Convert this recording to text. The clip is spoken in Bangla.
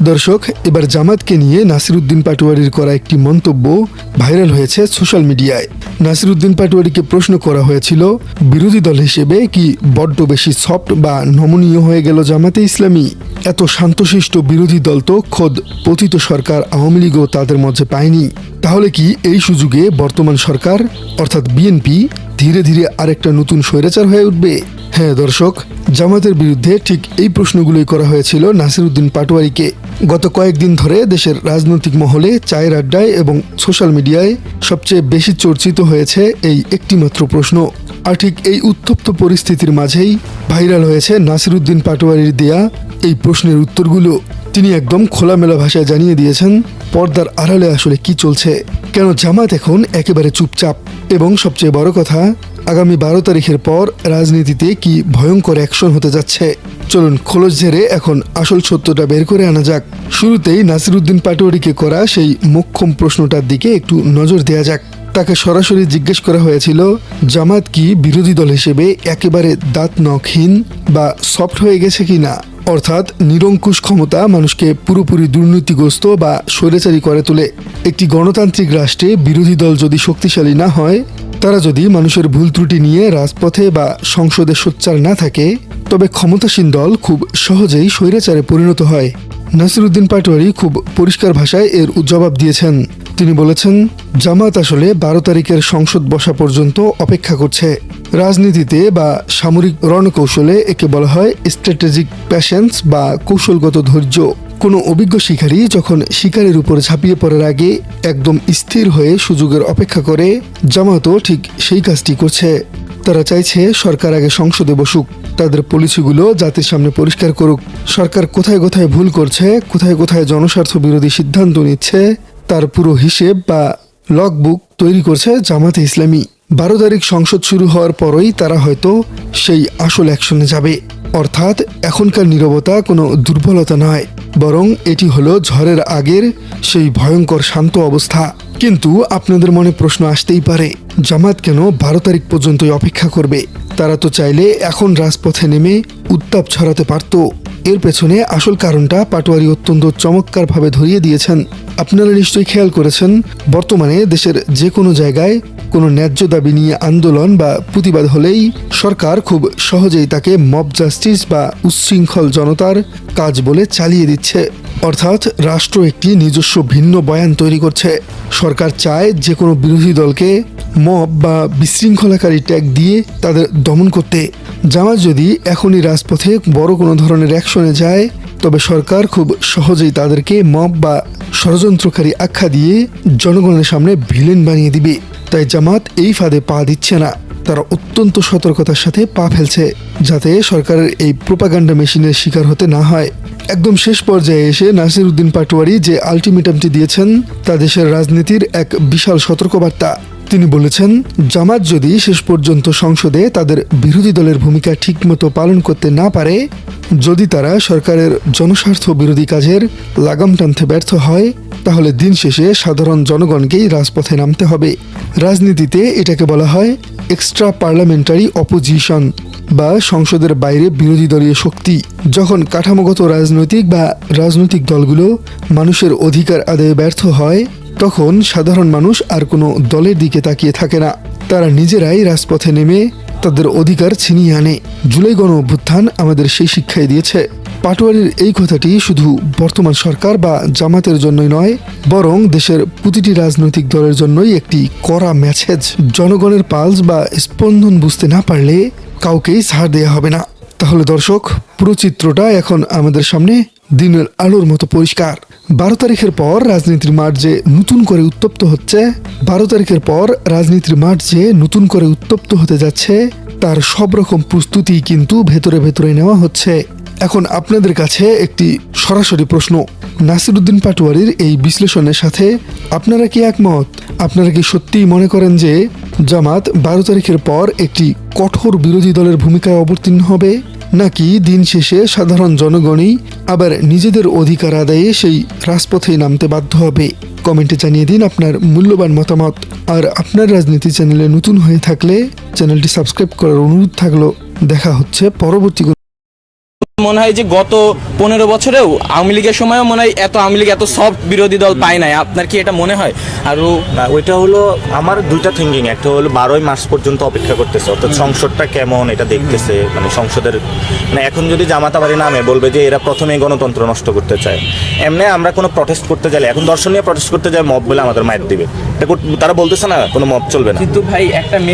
দর্শক, এবার জামাতকে নিয়ে নাসিরউদ্দিন পাটোয়ারির করা একটি মন্তব্য ভাইরাল হয়েছে সোশ্যাল মিডিয়ায়। নাসিরউদ্দিন পাটোয়ারিকে প্রশ্ন করা হয়েছিল, বিরোধী দল হিসেবে কি বড্ড বেশি সফট বা নমনীয় হয়ে গেল জামাতে ইসলামী? এত শান্তশিষ্ট বিরোধী দল তো খোদ পতিত সরকার আওয়ামী লীগও তাদের মধ্যে পায়নি। তাহলে কি এই সুযোগে বর্তমান সরকার অর্থাৎ বিএনপি ধীরে ধীরে আরেকটা নতুন স্বৈরাচার হয়ে উঠবে? হ্যাঁ দর্শক, জামাতের বিরুদ্ধে ঠিক এই প্রশ্নগুলোই করা হয়েছিল নাসিরউদ্দিন পাটোয়ারিকে। গত কয়েকদিন ধরে দেশের রাজনৈতিক মহলে, চায়ের আড্ডায় এবং সোশ্যাল মিডিয়ায় সবচেয়ে বেশি চর্চিত হয়েছে এই একটিমাত্র প্রশ্ন। আর ঠিক এই উত্তপ্ত পরিস্থিতির মাঝেই ভাইরাল হয়েছে নাসিরউদ্দিন পাটোয়ারির দেয়া এই প্রশ্নের উত্তরগুলো। তিনি একদম খোলামেলা ভাষায় জানিয়ে দিয়েছেন পর্দার আড়ালে আসলে কি চলছে, কেন জামাত এখন একেবারে চুপচাপ, এবং সবচেয়ে বড় কথা, আগামী 12 তারিখের পর রাজনীতিতে কি ভয়ঙ্কর অ্যাকশন হতে যাচ্ছে। চলুন খোলস ঝেড়ে এখন আসল সত্যটা বের করে আনা যাক। শুরুতেই নাসিরউদ্দিন পাটোয়ারিকে করা সেই মোক্ষম প্রশ্নটার দিকে একটু নজর দেয়া যাক। তাকে সরাসরি জিজ্ঞেস করা হয়েছিল, জামাত কি বিরোধী দল হিসেবে একেবারে দাঁত নখহীন বা সফট হয়ে গেছে কিনা? অর্থাৎ নিরঙ্কুশ ক্ষমতা মানুষকে পুরোপুরি দুর্নীতিগ্রস্ত বা স্বৈরাচারী করে তোলে। একটি গণতান্ত্রিক রাষ্ট্রে বিরোধী দল যদি শক্তিশালী না হয়, তারা যদি মানুষের ভুল ত্রুটি নিয়ে রাজপথে বা সংসদে সোচ্চার না থাকে, তবে ক্ষমতাসীন দল খুব সহজেই স্বৈরাচারে পরিণত হয়। নাসিরউদ্দিন পাটোয়ারি খুব পরিষ্কার ভাষায় এর জবাব দিয়েছেন। তিনি বলেছেন, জামাত আসলে 12 তারিখের সংসদ বসা পর্যন্ত অপেক্ষা করছে। রাজনীতিতে বা সামরিক রণকৌশলে একে বলা হয় স্ট্র্যাটেজিক প্যাশেন্স বা কৌশলগত ধৈর্য। কোনো অভিজ্ঞ শিকারী যখন শিকারের উপর ঝাঁপিয়ে পড়ার আগে একদম স্থির হয়ে সুযোগের অপেক্ষা করে, জামাতও ঠিক সেই কাজটি করছে। তারা চাইছে সরকার আগে সংসদে বসুক, তাদের পলিসিগুলো জাতির সামনে পরিষ্কার করুক। সরকার কোথায় কোথায় ভুল করছে, কোথায় কোথায় জনস্বার্থ বিরোধী সিদ্ধান্ত নিচ্ছে, তার পুরো হিসেব বা লগবুক তৈরি করছে জামাতে ইসলামী। 12 তারিখ সংসদ শুরু হওয়ার পরই তারা হয়তো সেই আসল অ্যাকশনে যাবে। অর্থাৎ এখনকার নীরবতা কোনো দুর্বলতা নয়, বরং এটি হলো ঝড়ের আগের সেই ভয়ঙ্কর শান্ত অবস্থা। কিন্তু আপনাদের মনে প্রশ্ন আসতেই পারে, জামাত কেন 12 তারিখ পর্যন্তই অপেক্ষা করবে? তারা তো চাইলে এখন রাজপথে নেমে উত্তাপ ছড়াতে পারত। এর পেছনে আসল কারণটা পাটোয়ারি অত্যন্ত চমৎকারভাবে ধরিয়ে দিয়েছেন। আপনারা নিশ্চয়ই খেয়াল করেছেন, বর্তমানে দেশের যে কোনো জায়গায় কোনো ন্যায্য দাবি নিয়ে আন্দোলন বা প্রতিবাদ হলেই সরকার খুব সহজেই তাকে মব জাস্টিস বা উচ্ছৃঙ্খল জনতার কাজ বলে চালিয়ে দিচ্ছে। অর্থাৎ রাষ্ট্র একটি নিজস্ব ভিন্ন বয়ান তৈরি করছে। সরকার চায় যে কোনো বিরোধী দলকে মব বা বিশৃঙ্খলাকারী ট্যাগ দিয়ে তাদের দমন করতে। জামাত যদি এখনই রাজপথে বড় কোনো ধরনের অ্যাকশনে যায়, তবে সরকার খুব সহজেই তাদেরকে মব বা ষড়যন্ত্রকারী আখ্যা দিয়ে জনগণের সামনে ভিলেন বানিয়ে দিবে। তাই জামাত এই ফাঁদে পা দিচ্ছে না, তারা অত্যন্ত সতর্কতার সাথে পা ফেলছে, যাতে সরকারের এই প্রোপাগান্ডা মেশিনের শিকার হতে না হয়। একদম শেষ পর্যায়ে এসে নাসিরউদ্দিন পাটোয়ারি যে আলটিমেটামটি দিয়েছেন, তা দেশের রাজনীতির এক বিশাল সতর্কবার্তা। তিনি বলেছেন, জামাত যদি শেষ পর্যন্ত সংসদে তাদের বিরোধী দলের ভূমিকা ঠিকমতো পালন করতে না পারে, যদি তারা সরকারের জনস্বার্থ বিরোধী কাজের লাগাম টানতে ব্যর্থ হয়, তাহলে দিন শেষে সাধারণ জনগণকেই রাজপথে নামতে হবে। রাজনীতিতে এটাকে বলা হয় এক্সট্রা পার্লামেন্টারি অপোজিশন বা সংসদের বাইরে বিরোধী দলীয় শক্তি। যখন কাঠামোগত রাজনৈতিক দলগুলো মানুষের অধিকার আদায়ে ব্যর্থ হয়, তখন সাধারণ মানুষ আর কোনো দলের দিকে তাকিয়ে থাকে না, তারা নিজেরাই রাজপথে নেমে তাদের অধিকার ছিনিয়ে আনে। জুলাই গণ অভ্যুত্থান আমাদের সেই শিক্ষাই দিয়েছে। পাটোয়ারির এই কথাটি শুধু বর্তমান সরকার বা জামাতের জন্যই নয়, বরং দেশের প্রতিটি রাজনৈতিক দলের জন্যই একটি কড়া মেসেজ। জনগণের পালস বা স্পন্দন বুঝতে না পারলে কাউকেই ছাড় দেওয়া হবে না। তাহলে দর্শক, পুরো চিত্রটা এখন আমাদের সামনে দিনের আলোর মতো পরিষ্কার। 12 তারিখের পর রাজনীতির মাঠ যে নতুন করে উত্তপ্ত হচ্ছে, 12 তারিখের পর রাজনীতির মাঠ যে নতুন করে উত্তপ্ত হতে যাচ্ছে, তার সব রকম প্রস্তুতি কিন্তু ভেতরে ভেতরে নেওয়া হচ্ছে। এখন আপনাদের কাছে একটি সরাসরি প্রশ্ন, নাসিরউদ্দিন পাটোয়ারির এই বিশ্লেষণের সাথে আপনারা কি একমত? আপনারা কি সত্যিই মনে করেন যে জামাত 12 তারিখের পর একটি কঠোর বিরোধী দলের ভূমিকায় অবতীর্ণ হবে, নাকি দিন শেষে সাধারণ জনগণই আবার নিজেদের অধিকার আদায়ে সেই রাজপথেই নামতে বাধ্য হবে? কমেন্টে জানিয়ে দিন আপনার মূল্যবান মতামত। আর আপনার রাজনীতি চ্যানেলে নতুন হয়ে থাকলে চ্যানেলটি সাবস্ক্রাইব করার অনুরোধ থাকলো। দেখা হচ্ছে পরবর্তী মনে হয় যে গত 15 বছরেও আওয়ামী লীগের সময়ও মনে হয় আওয়ামী লীগ এত সফট বিরোধী দল পায় নাই। আপনার কি এটা মনে হয়? আরও না, ওইটা হলো আমার দুইটা থিঙ্কিং। একটা হলো 12ই মার্চ পর্যন্ত অপেক্ষা করতেছে, অর্থাৎ সংসদটা কেমন এটা দেখতেছে, মানে সংসদের মানে এখন যদি জামাতাবাড়ি নামে বলবে যে এরা প্রথমেই গণতন্ত্র নষ্ট করতে চায়। এমনি আমরা কোনো প্রটেস্ট করতে গেলে এখন দর্শনীয় প্রটেস্ট করতে যায় মব বলে আমাদের মাইর দিবে, এটা তারা বলতেছে না কোনো মব চলবে না। কিন্তু ভাই একটা